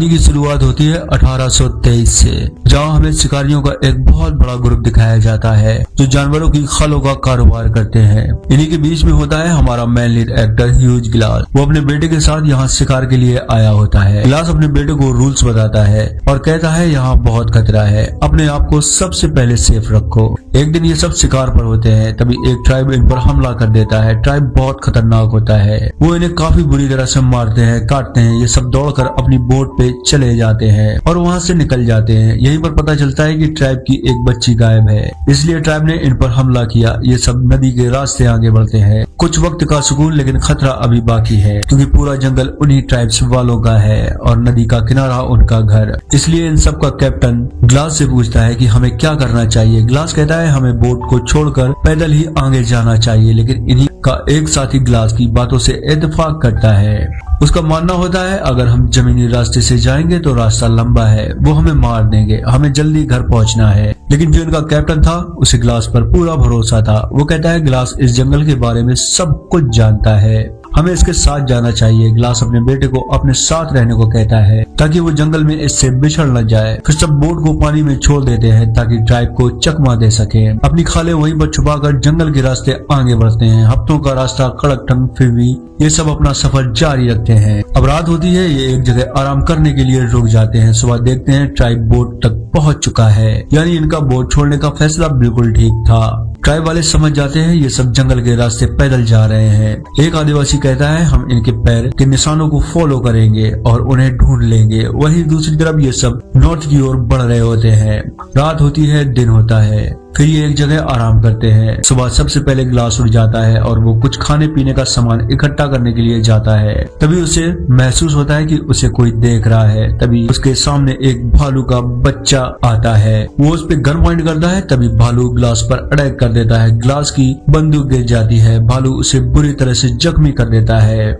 कहानी की शुरुआत होती है 1823 से, जहां हमें शिकारियों का एक बहुत बड़ा ग्रुप दिखाया जाता है जो जानवरों की खलों का कारोबार करते हैं। इन्हीं के बीच में होता है हमारा main lead actor huge glass. वो अपने बेटे के साथ यहाँ शिकार के लिए आया होता है। ग्लास अपने बेटे को रूल्स बताता है और कहता है यहाँ बहुत खतरा है, अपने आप को सबसे पहले सेफ रखो। एक दिन ये सब शिकार पर होते हैं, तभी एक ट्राइब इन पर हमला कर देता है। ट्राइब बहुत खतरनाक होता है, वो इन्हें काफी बुरी तरह से मारते हैं, काटते हैं। ये सब दौड़कर अपनी बोट पे चले जाते हैं और वहाँ से निकल जाते हैं। यहीं पर पता चलता है कि ट्राइब की एक बच्ची गायब है, इसलिए ट्राइब ने इन पर हमला किया। ये सब नदी के रास्ते आगे बढ़ते हैं। कुछ वक्त का सुकून, लेकिन खतरा अभी बाकी है, क्योंकि पूरा जंगल उन्हीं ट्राइब्स वालों का है और नदी का किनारा उनका घर। इसलिए इन सब का कैप्टन ग्लास से पूछता है कि हमें क्या करना चाहिए। ग्लास कहता है हमें बोट को छोड़कर पैदल ही आगे जाना चाहिए, लेकिन इन्हीं का एक साथी ग्लास की बातों से इत्तेफाक करता है। उसका मानना होता है अगर हम जमीनी रास्ते से जाएंगे तो रास्ता लंबा है, वो हमें मार देंगे, हमें जल्दी घर पहुंचना है। लेकिन जो इनका कैप्टन था उसे ग्लास पर पूरा भरोसा था। वो कहता है ग्लास इस जंगल के बारे में सब कुछ जानता है, हमें इसके साथ जाना चाहिए। ग्लास अपने बेटे को अपने साथ रहने को कहता है ताकि वो जंगल में इससे बिछड़ न जाए। फिर सब बोट को पानी में छोड़ देते हैं ताकि ट्राइब को चकमा दे सके। अपनी खालें वहीं पर छुपाकर जंगल के रास्ते आगे बढ़ते हैं। हफ्तों का रास्ता कड़क ठंड, फिर भी ये सब अपना सफर जारी रखते हैं। अब रात होती है, ये एक जगह आराम करने के लिए रुक जाते हैं। सुबह देखते हैं ट्राइब बोट तक पहुंच चुका है, यानी इनका बोट छोड़ने का फैसला बिल्कुल ठीक था। ट्राइब वाले समझ जाते हैं ये सब जंगल के रास्ते पैदल जा रहे हैं। एक आदिवासी कहता है हम इनके पैर के निशानों को फॉलो करेंगे और उन्हें ढूंढ लेंगे। वहीं दूसरी तरफ ये सब नॉर्थ की ओर बढ़ रहे होते हैं। रात होती है, दिन होता है, फिर ये एक जगह आराम करते हैं। सुबह सबसे पहले ग्लास उठ जाता है और वो कुछ खाने पीने का सामान इकट्ठा करने के लिए जाता है। तभी उसे महसूस होता है कि उसे कोई देख रहा है। तभी उसके सामने एक भालू का बच्चा आता है। वो उस पे गन पॉइंट करता है, तभी भालू ग्लास पर अटैक कर देता है। ग्लास की बंदूक गिर जाती है, भालू उसे बुरी तरह से जख्मी कर देता है।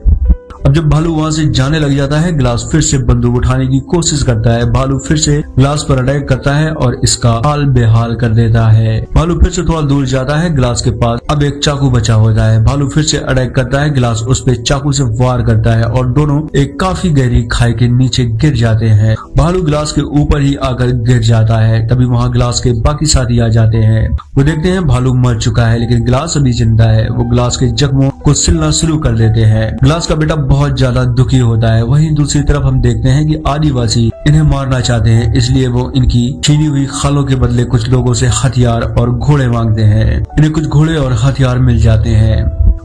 अब जब भालू वहाँ से जाने लग जाता है, ग्लास फिर से बंदूक उठाने की कोशिश करता है। भालू फिर से ग्लास पर अटैक करता है और इसका हाल बेहाल कर देता है। भालू फिर से थोड़ा दूर जाता है, ग्लास के पास अब एक चाकू बचा होता है। भालू फिर से अटैक करता है, ग्लास उस पे चाकू से वार करता है और दोनों एक काफी गहरी खाई के नीचे गिर जाते हैं। भालू ग्लास के ऊपर ही आकर गिर जाता है। तभी वहाँ ग्लास के बाकी साथी आ जाते हैं। वो देखते हैं भालू मर चुका है, लेकिन ग्लास अभी जिंदा है। वो ग्लास के जख्मों को सिलना शुरू कर देते हैं। ग्लास का बेटा बहुत ज्यादा दुखी होता है। वहीं दूसरी तरफ हम देखते हैं कि आदिवासी इन्हें मारना चाहते हैं, इसलिए वो इनकी छीनी हुई खालों के बदले कुछ लोगों से हथियार और घोड़े मांगते हैं। इन्हें कुछ घोड़े और हथियार मिल जाते हैं।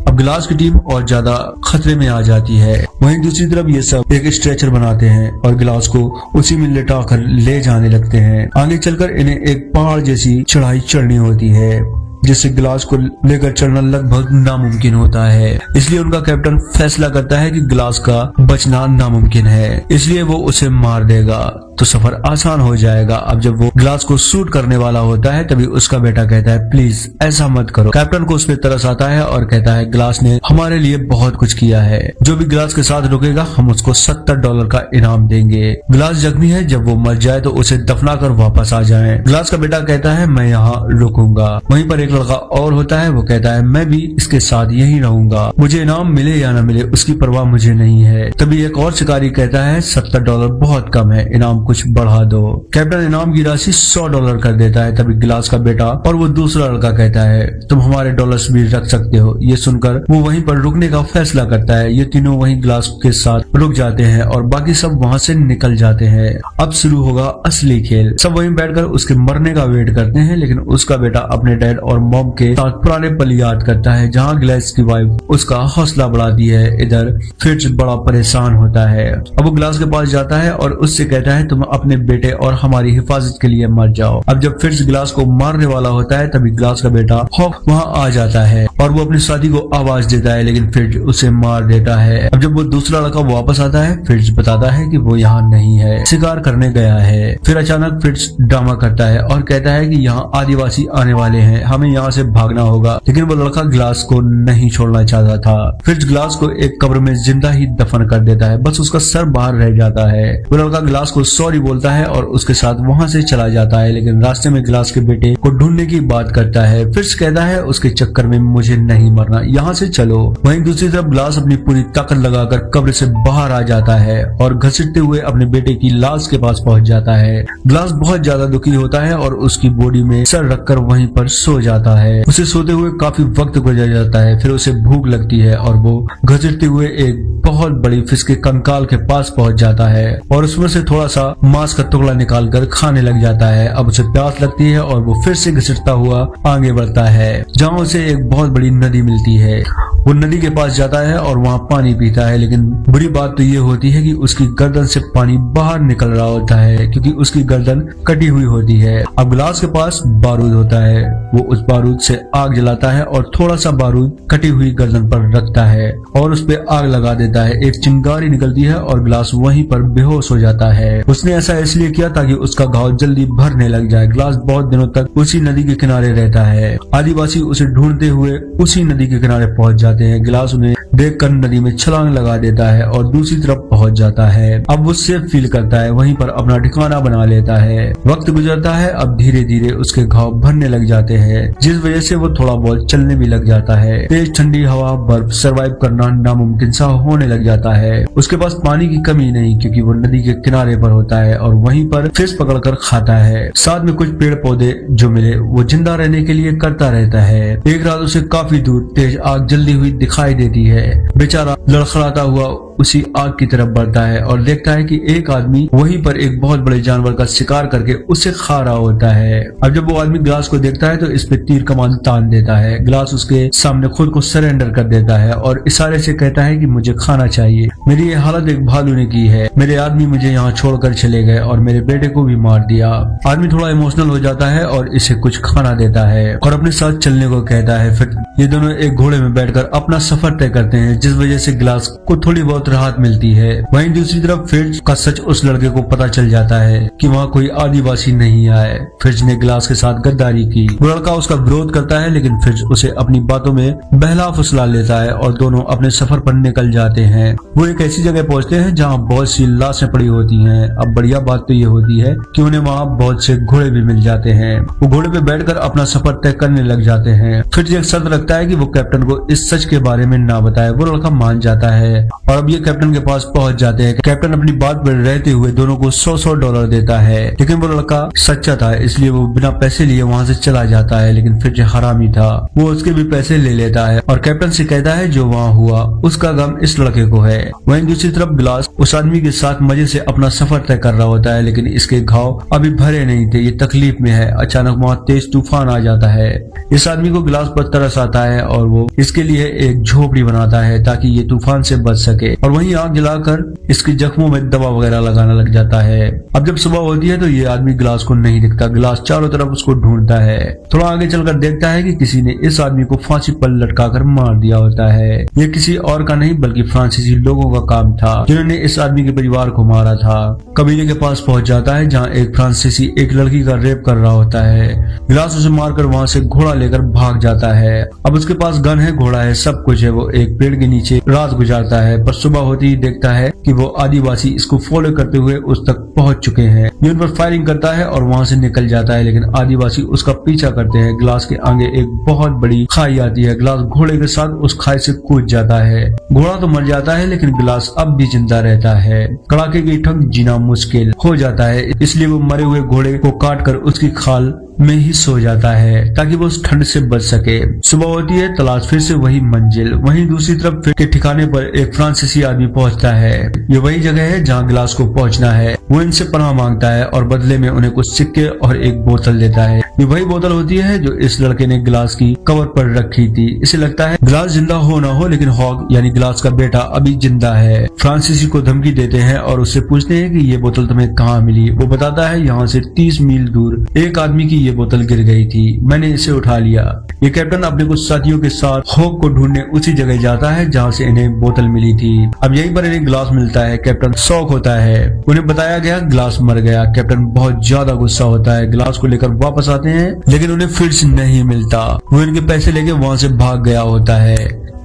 अब ग्लास की टीम और ज्यादा खतरे में आ जाती है। वहीं दूसरी तरफ ये सब एक स्ट्रेचर बनाते हैं और ग्लास को उसी में लेटा कर ले जाने लगते हैं। आगे चलकर इन्हें एक पहाड़ जैसी चढ़ाई चढ़नी होती है, जिससे ग्लास को लेकर चलना लगभग नामुमकिन होता है। इसलिए उनका कैप्टन फैसला करता है कि ग्लास का बचना नामुमकिन है, इसलिए वो उसे मार देगा तो सफर आसान हो जाएगा। अब जब वो ग्लास को शूट करने वाला होता है, तभी उसका बेटा कहता है प्लीज ऐसा मत करो। कैप्टन को उस पर तरस आता है और कहता है ग्लास ने हमारे लिए बहुत कुछ किया है, जो भी ग्लास के साथ रुकेगा हम उसको $70 का इनाम देंगे। ग्लास जख्मी है, जब वो मर जाए तो उसे दफना कर वापस आ जाए। ग्लास का बेटा कहता है मैं यहाँ रुकूंगा। वहीं पर एक लड़का और होता है, वो कहता है मैं भी इसके साथ यहीं रहूंगा, मुझे इनाम मिले या न मिले उसकी परवाह मुझे नहीं है। तभी एक और शिकारी कहता है $70 बहुत कम है, इनाम कुछ बढ़ा दो। कैप्टन इनाम की राशि $100 कर देता है। तभी ग्लास का बेटा और वो दूसरा लड़का कहता है तुम हमारे डॉलर्स भी रख सकते हो। ये सुनकर वो वहीं पर रुकने का फैसला करता है। ये तीनों वहीं ग्लास के साथ रुक जाते हैं और बाकी सब वहाँ से निकल जाते हैं। अब शुरू होगा असली खेल। सब वहीं बैठकर उसके मरने का वेट करते हैं, लेकिन उसका बेटा अपने डैड और मॉम के साथ पुराने पल याद करता है, जहाँ ग्लास की वाइफ उसका हौसला बढ़ाती है। इधर फिट्ज बड़ा परेशान होता है। अब वो ग्लास के पास जाता है और उससे कहता है तुम अपने बेटे और हमारी हिफाजत के लिए मर जाओ। अब जब फिट्ज ग्लास को मारने वाला होता है, तभी ग्लास का बेटा हॉक वहाँ आ जाता है और वो अपने साथी को आवाज देता है, लेकिन फिट्ज उसे मार देता है। अब जब वो दूसरा लड़का वापस आता है, फिट्ज बताता है कि वो यहाँ नहीं है, शिकार करने गया है। फिर अचानक फिट्ज ड्रामा करता है और कहता है कि यहाँ आदिवासी आने वाले हैं, हमें यहाँ से भागना होगा। लेकिन वो लड़का ग्लास को नहीं छोड़ना चाहता था। फिट्ज ग्लास को एक कब्र में जिंदा ही दफन कर देता है, बस उसका सर बाहर रह जाता है। वो लड़का ग्लास को सॉरी बोलता है और उसके साथ वहाँ से चला जाता है, लेकिन रास्ते में ग्लास के बेटे को ढूंढने की बात करता है। फिट्ज कहता है उसके चक्कर में मुझे नहीं मरना, यहाँ से चलो। वहीं दूसरी तरफ ग्लास अपनी पूरी ताकत लगाकर कब्र से बाहर आ जाता है और घसीटते हुए अपने बेटे की लाश के पास पहुंच जाता है। ग्लास बहुत ज्यादा दुखी होता है और उसकी बॉडी में सर रखकर वहीं पर सो जाता है। उसे सोते हुए काफी वक्त गुजर जाता है। फिर उसे भूख लगती है और वो घसीटते हुए एक बहुत बड़ी फिश के कंकाल के पास पहुंच जाता है और उसमें से थोड़ा सा मांस का टुकड़ा निकालकर खाने लग जाता है। अब उसे प्यास लगती है और वो फिर से घसीटता हुआ आगे बढ़ता है, जहाँ उसे एक बहुत बड़ी नदी मिलती है। वो नदी के पास जाता है और वहाँ पानी पीता है, लेकिन बुरी बात तो ये होती है कि उसकी गर्दन से पानी बाहर निकल रहा होता है क्योंकि उसकी गर्दन कटी हुई होती है। अब ग्लास के पास बारूद होता है। वो उस बारूद से आग जलाता है और थोड़ा सा बारूद कटी हुई गर्दन पर रखता है और उस पे आग लगा देता है। एक चिंगारी निकलती है और ग्लास वहीं पर बेहोश हो जाता है। उसने ऐसा इसलिए किया ताकि उसका घाव जल्दी भरने लग जाए। ग्लास बहुत दिनों तक उसी नदी के किनारे रहता है। आदिवासी उसे ढूंढते हुए उसी नदी के किनारे पहुंच जाते हैं। ग्लास उन्हें देखकर नदी में छलांग लगा देता है और दूसरी तरफ पहुंच जाता है। अब वो सेफ फील करता है, वहीं पर अपना ठिकाना बना लेता है। वक्त गुजरता है, अब धीरे धीरे उसके घाव भरने लग जाते हैं, जिस वजह से वो थोड़ा बहुत चलने भी लग जाता है। तेज ठंडी हवा, बर्फ, सरवाइव करना नामुमकिन सा होने लग जाता है। उसके पास पानी की कमी नहीं क्योंकि वो नदी के किनारे पर होता है और वहीं पर फिश पकड़कर खाता है। साथ में कुछ पेड़ पौधे जो मिले वो जिंदा रहने के लिए करता रहता है। एक रात उसे काफी दूर तेज आग जलती हुई दिखाई देती है। बेचारा लड़खड़ाता हुआ उसी आग की तरफ बढ़ता है और देखता है कि एक आदमी वहीं पर एक बहुत बड़े जानवर का शिकार करके उसे खा रहा होता है। अब जब वो आदमी ग्लास को देखता है तो इस पे तीर कमान तान देता है। ग्लास उसके सामने खुद को सरेंडर कर देता है और इशारे से कहता है कि मुझे खाना चाहिए, मेरी ये हालत एक भालू ने की है, मेरे आदमी मुझे यहाँ छोड़कर चले गए और मेरे बेटे को भी मार दिया। आदमी थोड़ा इमोशनल हो जाता है और इसे कुछ खाना देता है और अपने साथ चलने को कहता है। फिर ये दोनों एक घोड़े में बैठकर अपना सफर तय करते हैं, जिस वजह से ग्लास को थोड़ी बहुत राहत मिलती है। वहीं दूसरी तरफ फिट्ज का सच उस लड़के को पता चल जाता है कि वहाँ कोई आदिवासी नहीं आए। फिट्ज ने ग्लास के साथ गद्दारी की। वो लड़का उसका विरोध करता है, लेकिन फिट्ज उसे अपनी बातों में बहला फुसला लेता है और दोनों अपने सफर पर निकल जाते हैं। वो एक ऐसी जगह पहुँचते हैं जहाँ बहुत सी लाशें पड़ी होती हैं। अब बढ़िया बात तो ये होती है कि उन्हें वहाँ बहुत से घोड़े भी मिल जाते हैं। वो घोड़े पे बैठकर अपना सफर तय करने लग जाते हैं। फिट्ज एक शर्त रखता है कि वो कैप्टन को इस सच के बारे में ना बताए। वो लड़का मान जाता है और अब ये कैप्टन के पास पहुंच जाते हैं। कैप्टन अपनी बात पर रहते हुए दोनों को $100 देता है, लेकिन वो लड़का सच्चा था इसलिए वो बिना पैसे लिए वहाँ से चला जाता है। लेकिन फिर हरामी था, वो उसके भी पैसे ले लेता है और कैप्टन से कहता है जो वहाँ हुआ उसका गम इस लड़के को है। वहीं दूसरी तरफ ग्लास उस आदमी के साथ मजे से अपना सफर तय कर रहा होता है, लेकिन इसके घाव अभी भरे नहीं थे, ये तकलीफ में है। अचानक वहाँ तेज तूफान आ जाता है। इस आदमी को ग्लास पर तरस आता है और वो इसके लिए एक झोपड़ी बनाता है ताकि ये तूफान से बच सके और वहीं आग जलाकर इसके जख्मों में दवा वगैरह लगाने लग जाता है। अब जब सुबह होती है तो ये आदमी ग्लास को नहीं दिखता। ग्लास चारों तरफ उसको ढूंढता है। थोड़ा आगे चलकर देखता है कि किसी ने इस आदमी को फांसी पर लटकाकर मार दिया होता है। ये किसी और का नहीं बल्कि फ्रांसीसी लोगों का काम था जिन्होंने इस आदमी के परिवार को मारा था। कबीले के पास पहुंच जाता है जहाँ एक फ्रांसीसी एक लड़की का रेप कर रहा होता है। ग्लास उसे मारकर वहाँ से घोड़ा लेकर भाग जाता है। अब उसके पास गन है, घोड़ा है, सब कुछ है। वो एक पेड़ के नीचे रात गुजारता है, पर सुबह होती ही देखता है कि वो आदिवासी इसको फॉलो करते हुए उस तक पहुंच चुके हैं। ये उन पर फायरिंग करता है और वहां से निकल जाता है, लेकिन आदिवासी उसका पीछा करते हैं। ग्लास के आगे एक बहुत बड़ी खाई आती है। ग्लास घोड़े के साथ उस खाई से कूद जाता है। घोड़ा तो मर जाता है लेकिन ग्लास अब भी जिंदा रहता है। कड़ाके की ठंड जीना मुश्किल हो जाता है, इसलिए वो मरे हुए घोड़े को काट कर उसकी खाल में ही सो जाता है ताकि वो उस ठंड से बच सके। सुबह होती है, तलाश फिर से वही मंजिल। वहीं दूसरी तरफ फिर के ठिकाने पर एक फ्रांसीसी आदमी पहुंचता है। ये वही जगह है जहां ग्लास को पहुंचना है। वो इनसे पनाह मांगता है और बदले में उन्हें कुछ सिक्के और एक बोतल देता है। ये वही बोतल होती है जो इस लड़के ने ग्लास की कवर पर रखी थी। इसे लगता है ग्लास जिंदा हो ना हो, लेकिन हॉग यानी ग्लास का बेटा अभी जिंदा है। फ्रांसीसी को धमकी देते हैं और उससे पूछते हैं कि ये बोतल तुम्हें कहाँ मिली। वो बताता है यहाँ से 30 मील दूर एक आदमी की ये बोतल गिर गई थी, मैंने इसे उठा लिया। ये कैप्टन अपने कुछ साथियों के साथ हॉग को ढूंढने उसी जगह जाता है जहाँ से इन्हें बोतल मिली थी। अब यहीं पर इन्हें ग्लास मिलता है। कैप्टन शॉक होता है, उन्हें बताया गया ग्लास मर गया। कैप्टन बहुत ज्यादा गुस्सा होता है। ग्लास को लेकर वापस आते जाते हैं, लेकिन उन्हें फिट्ज नहीं मिलता। वो इनके पैसे लेके वहाँ से भाग गया होता है।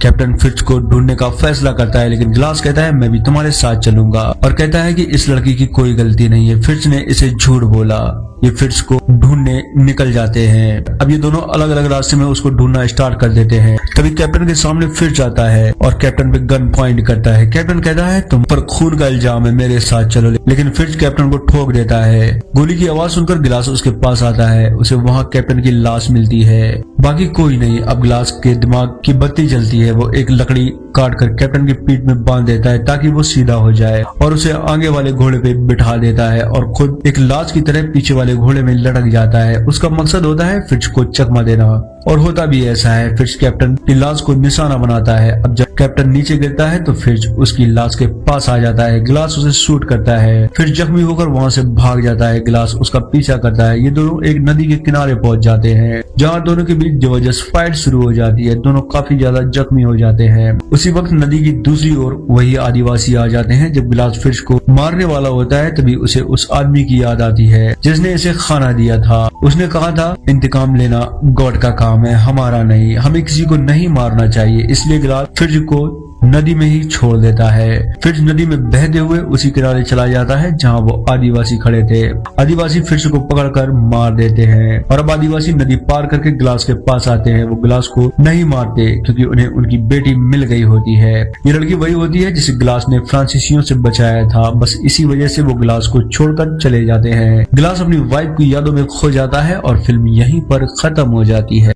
कैप्टन फिट्ज को ढूंढने का फैसला करता है, लेकिन ग्लास कहता है मैं भी तुम्हारे साथ चलूंगा और कहता है कि इस लड़की की कोई गलती नहीं है, फिट्ज ने इसे झूठ बोला। ये फिट्ज को ढूंढने निकल जाते हैं। अब ये दोनों अलग अलग रास्ते में उसको ढूंढना स्टार्ट कर देते हैं। तभी कैप्टन के सामने फिट्ज आता है और कैप्टन पे गन पॉइंट करता है। कैप्टन कहता है तुम पर खून का इल्जाम है, मेरे साथ चलो, लेकिन फिट्ज कैप्टन को ठोक देता है। गोली की आवाज सुनकर गिलास उसके पास आता है। उसे वहाँ कैप्टन की लाश मिलती है, बाकी कोई नहीं। अब गिलास के दिमाग की बत्ती जलती है। वो एक लकड़ी काट कर कैप्टन की पीठ में बांध देता है ताकि वो सीधा हो जाए और उसे आगे वाले घोड़े पे बिठा देता है और खुद एक लाश की तरह पीछे वाले घोड़े में लटक जाता है। उसका मकसद होता है फिट्ज को चकमा देना, और होता भी ऐसा है। फिट्ज कैप्टन की लाश को निशाना बनाता है। अब जब कैप्टन नीचे गिरता है तो फिट्ज उसकी लाश के पास आ जाता है। गिलास उसे शूट करता है। फिट्ज जख्मी होकर वहाँ से भाग जाता है। गिलास उसका पीछा करता है। ये दोनों एक नदी के किनारे पहुंच जाते हैं, जहाँ दोनों के बीच जबरदस्त फाइट शुरू हो जाती है। दोनों काफी ज्यादा जख्मी हो जाते हैं। उसी वक्त नदी की दूसरी ओर वही आदिवासी आ जाते हैं। जब गिलास फिट्ज को मारने वाला होता है तभी उसे उस आदमी की याद आती है जिसने इसे खाना दिया था। उसने कहा था इंतकाम लेना गॉड का काम है, हमारा नहीं। हमें किसी को नहीं मारना चाहिए। इसलिए गिलास फिट्ज को नदी में ही छोड़ देता है। फिट्ज नदी में बहते हुए उसी किनारे चला जाता है जहाँ वो आदिवासी खड़े थे। आदिवासी फिट्ज को पकड़कर मार देते हैं और अब आदिवासी नदी पार करके गिलास के पास आते हैं। वो गिलास को नहीं मारते क्योंकि उन्हें उनकी बेटी मिल गई होती है। ये लड़की वही होती है जिसे गिलास ने फ्रांसीसियों से बचाया था। बस इसी वजह से वो गिलास को छोड़कर चले जाते हैं। गिलास अपनी वाइफ की यादों में खो जाता है और फिल्म यहीं पर खत्म हो जाती है।